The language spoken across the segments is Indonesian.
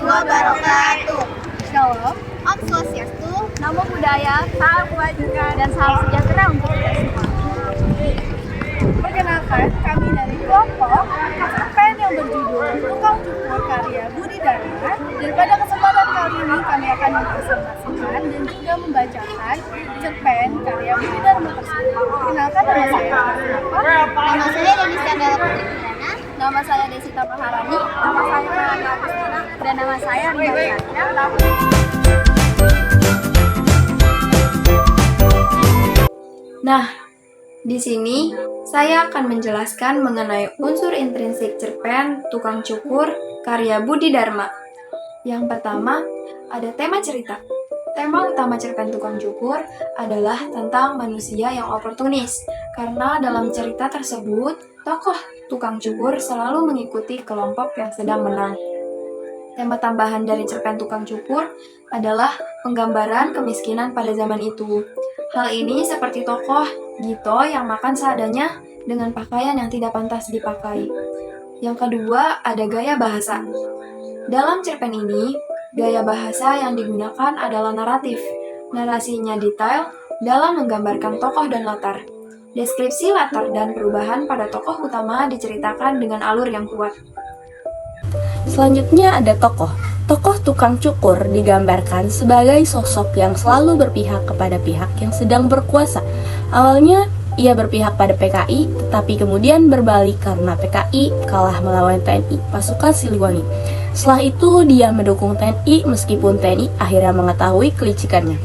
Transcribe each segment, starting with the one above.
wabarakatuh. Shalom, Om Swastiastu. Namo Buddhaya, salam kebajikan, dan salam sejahtera untuk kita semua. Perkenalkan, kami dari kelompok cerpen yang berjudul Tukang Cukur karya Budi Dharma. Dan pada kesempatan kali ini kami akan mempresentasikan dan juga membacakan cerpen karya Budi Dharma tersebut. Perkenalkan, nama saya Nama saya Denis Chandra Putri Pidana. Nama saya Desita Maharani, nama saya Melania Agustina, dan nama saya Rina Diana. Nah, di sini saya akan menjelaskan mengenai unsur intrinsik cerpen Tukang Cukur karya Budi Dharma. Yang pertama, ada tema cerita. Tema utama cerpen Tukang Cukur adalah tentang manusia yang oportunis, karena dalam cerita tersebut, tokoh tukang cukur selalu mengikuti kelompok yang sedang menang. Tema tambahan dari cerpen Tukang Cukur adalah penggambaran kemiskinan pada zaman itu. Hal ini seperti tokoh Gito yang makan seadanya dengan pakaian yang tidak pantas dipakai. Yang kedua, ada gaya bahasa. Dalam cerpen ini, gaya bahasa yang digunakan adalah naratif. Narasinya detail dalam menggambarkan tokoh dan latar. Deskripsi latar dan perubahan pada tokoh utama diceritakan dengan alur yang kuat. Selanjutnya ada tokoh. Tokoh tukang cukur digambarkan sebagai sosok yang selalu berpihak kepada pihak yang sedang berkuasa. Awalnya ia berpihak pada PKI, tetapi kemudian berbalik karena PKI kalah melawan TNI, pasukan Siliwangi. Setelah itu dia mendukung TNI meskipun TNI akhirnya mengetahui kelicikannya.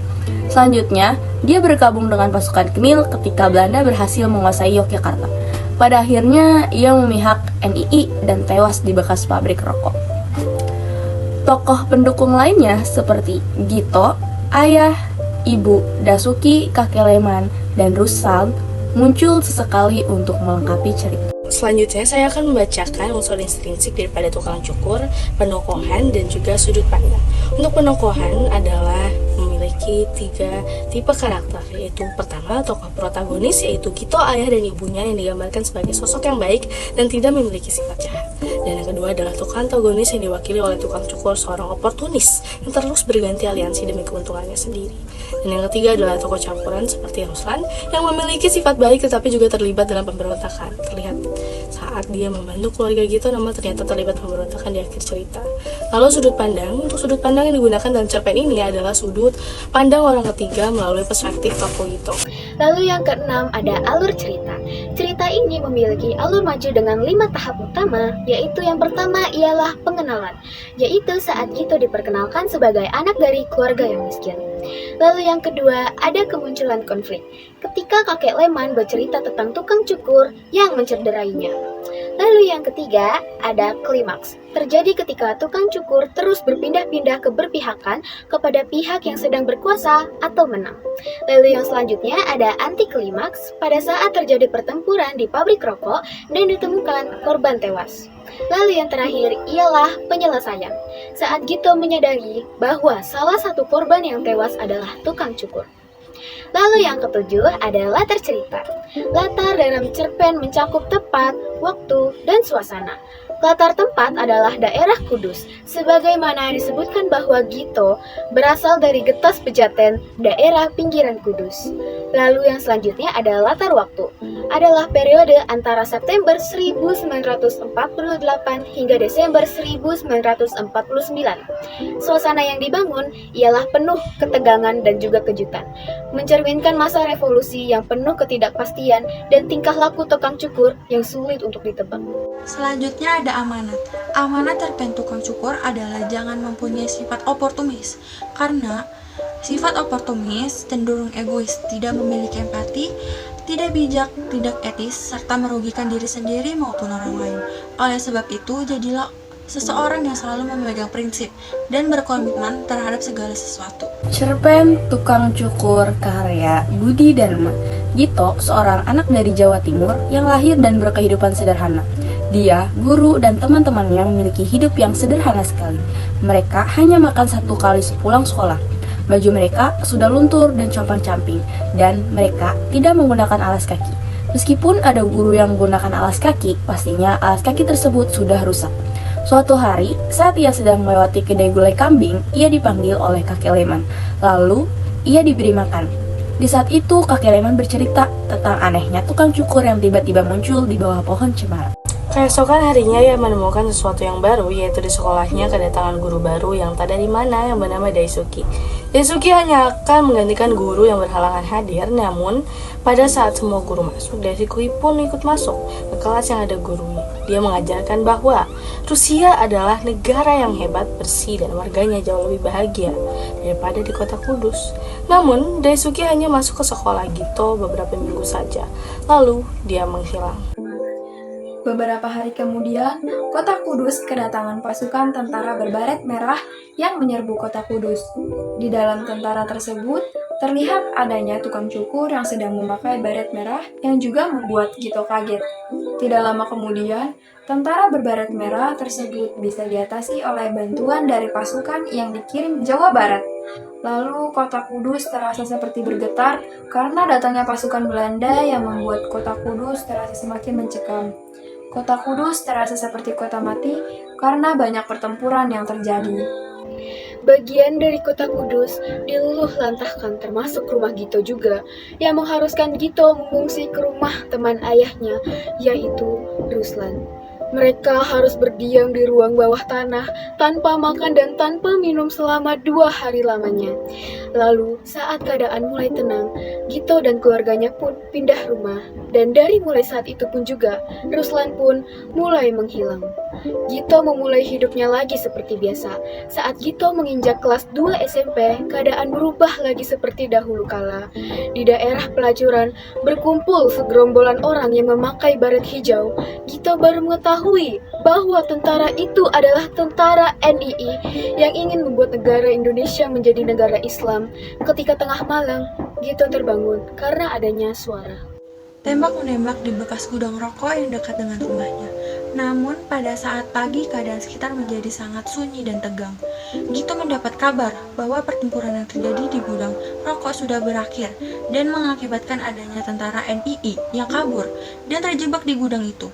Selanjutnya, dia bergabung dengan pasukan Kemil ketika Belanda berhasil menguasai Yogyakarta. Pada akhirnya, ia memihak NII dan tewas di bekas pabrik rokok. Tokoh pendukung lainnya seperti Gito, Ayah, Ibu, Dasuki, Kakek Leman, dan Rusal muncul sesekali untuk melengkapi cerita. Selanjutnya, saya akan membacakan unsur intrinsik daripada tukang cukur, penokohan, dan juga sudut pandang. Untuk penokohan adalah memiliki 3 tipe karakter, yaitu pertama, tokoh protagonis, yaitu Gito, ayah dan ibunya yang digambarkan sebagai sosok yang baik dan tidak memiliki sifat jahat. Dan yang kedua adalah tokoh antagonis yang diwakili oleh tukang cukur, seorang oportunis yang terus berganti aliansi demi keuntungannya sendiri. Dan yang ketiga adalah tokoh campuran seperti Ruslan yang memiliki sifat baik tetapi juga terlibat dalam pemberontakan. Terlihat saat dia membantu keluarga Gito, namun ternyata terlibat pemberontakan di akhir cerita. Lalu sudut pandang. Untuk sudut pandang yang digunakan dalam cerpen ini adalah sudut pandang orang ketiga melalui perspektif tokoh Gito. Lalu yang keenam ada alur cerita. Cerita ini memiliki alur maju dengan 5 tahap utama, yaitu yang pertama ialah pengenalan, yaitu saat Gito diperkenalkan sebagai anak dari keluarga yang miskin. Lalu yang kedua ada kemunculan konflik, ketika kakek Leman bercerita tentang tukang cukur yang mencederainya. Lalu yang ketiga ada klimaks, terjadi ketika tukang cukur terus berpindah-pindah keberpihakan kepada pihak yang sedang berkuasa atau menang. Lalu yang selanjutnya ada anti klimaks, pada saat terjadi pertempuran di pabrik rokok dan ditemukan korban tewas. Lalu yang terakhir ialah penyelesaian, saat Gito menyadari bahwa salah satu korban yang tewas adalah tukang cukur. Lalu yang ketujuh ada latar cerita. Latar dalam cerpen mencakup tempat, waktu, dan suasana. Latar tempat adalah daerah Kudus, sebagaimana disebutkan bahwa Gito berasal dari Getas Pejaten, daerah pinggiran Kudus. Lalu yang selanjutnya ada latar waktu, adalah periode antara September 1948 hingga Desember 1949. Suasana yang dibangun ialah penuh ketegangan dan juga kejutan, mencerminkan masa revolusi yang penuh ketidakpastian dan tingkah laku tukang cukur yang sulit untuk ditebak. Selanjutnya ada amanat. Amanat cerpen tukang cukur adalah jangan mempunyai sifat oportunis, karena sifat oportunis cenderung egois, tidak memiliki empati, tidak bijak, tidak etis, serta merugikan diri sendiri maupun orang lain. Oleh sebab itu, jadilah seseorang yang selalu memegang prinsip dan berkomitmen terhadap segala sesuatu. Cerpen Tukang Cukur karya Budi Dharma. Gito, seorang anak dari Jawa Timur yang lahir dan berkehidupan sederhana. Dia, guru, dan teman-temannya memiliki hidup yang sederhana sekali. Mereka hanya makan 1 kali sepulang sekolah. Baju mereka sudah luntur dan compang-camping, dan mereka tidak menggunakan alas kaki. Meskipun ada guru yang menggunakan alas kaki, pastinya alas kaki tersebut sudah rusak. Suatu hari, saat ia sedang melewati kedai gulai kambing, ia dipanggil oleh kakek Leman. Lalu, ia diberi makan. Di saat itu, kakek Leman bercerita tentang anehnya tukang cukur yang tiba-tiba muncul di bawah pohon cemara. Keesokan harinya ia menemukan sesuatu yang baru, yaitu di sekolahnya kedatangan guru baru yang tak dari mana yang bernama Daisuke. Daisuke hanya akan menggantikan guru yang berhalangan hadir, namun pada saat semua guru masuk, Daisuke pun ikut masuk ke kelas yang ada gurunya. Dia mengajarkan bahwa Rusia adalah negara yang hebat, bersih, dan warganya jauh lebih bahagia daripada di kota Kudus. Namun, Daisuke hanya masuk ke sekolah Gito beberapa minggu saja, lalu dia menghilang. Beberapa hari kemudian, kota Kudus kedatangan pasukan tentara berbaret merah yang menyerbu kota Kudus. Di dalam tentara tersebut, terlihat adanya tukang cukur yang sedang memakai baret merah yang juga membuat Gito kaget. Tidak lama kemudian, tentara berbaret merah tersebut bisa diatasi oleh bantuan dari pasukan yang dikirim Jawa Barat. Lalu kota Kudus terasa seperti bergetar karena datangnya pasukan Belanda yang membuat kota Kudus terasa semakin mencekam. Kota Kudus terasa seperti kota mati karena banyak pertempuran yang terjadi. Bagian dari kota Kudus diluluh lantahkan termasuk rumah Gito juga, yang mengharuskan Gito mengungsi ke rumah teman ayahnya, yaitu Ruslan. Mereka harus berdiam di ruang bawah tanah tanpa makan dan tanpa minum selama 2 hari lamanya. Lalu saat keadaan mulai tenang, Gito dan keluarganya pun pindah rumah. Dan dari mulai saat itu pun juga, Ruslan pun mulai menghilang. Gito memulai hidupnya lagi seperti biasa. Saat Gito menginjak kelas 2 SMP, keadaan berubah lagi seperti dahulu kala. Di daerah pelacuran, berkumpul segerombolan orang yang memakai baret hijau. Gito baru mengetahui bahwa tentara itu adalah tentara NII yang ingin membuat negara Indonesia menjadi negara Islam. Ketika tengah malam, Gito terbangun karena adanya suara. Tembak-menembak di bekas gudang rokok yang dekat dengan rumahnya. Namun, pada saat pagi, keadaan sekitar menjadi sangat sunyi dan tegang. Gito mendapat kabar bahwa pertempuran yang terjadi di gudang rokok sudah berakhir dan mengakibatkan adanya tentara NII yang kabur dan terjebak di gudang itu.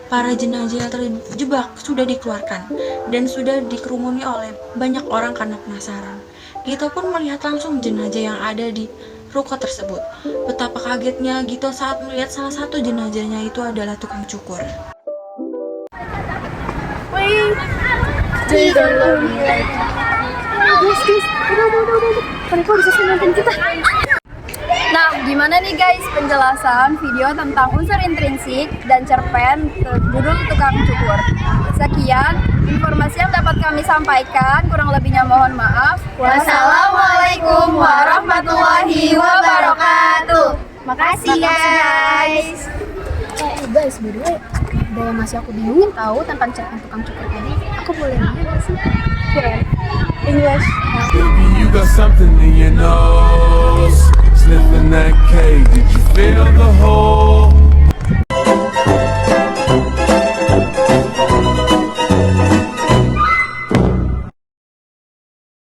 Para jenazah yang terjebak sudah dikeluarkan dan sudah dikerumuni oleh banyak orang karena penasaran. Gito pun melihat langsung jenazah yang ada di ruko tersebut. Betapa kagetnya Gito saat melihat salah satu jenazahnya itu adalah tukang cukur. Nah, gimana nih guys penjelasan video tentang unsur intrinsik dan cerpen judul tukang cukur. Sekian informasi yang dapat kami sampaikan, kurang lebihnya mohon maaf. Wassalamualaikum warahmatullahi wabarakatuh. Makasih guys. Guys, by the way, ada yang masih aku bingungin tahu tentang cerpen tukang cukur tadi. Aku boleh nanya nggak sih? Keren. English. Baby, you got something in your nose.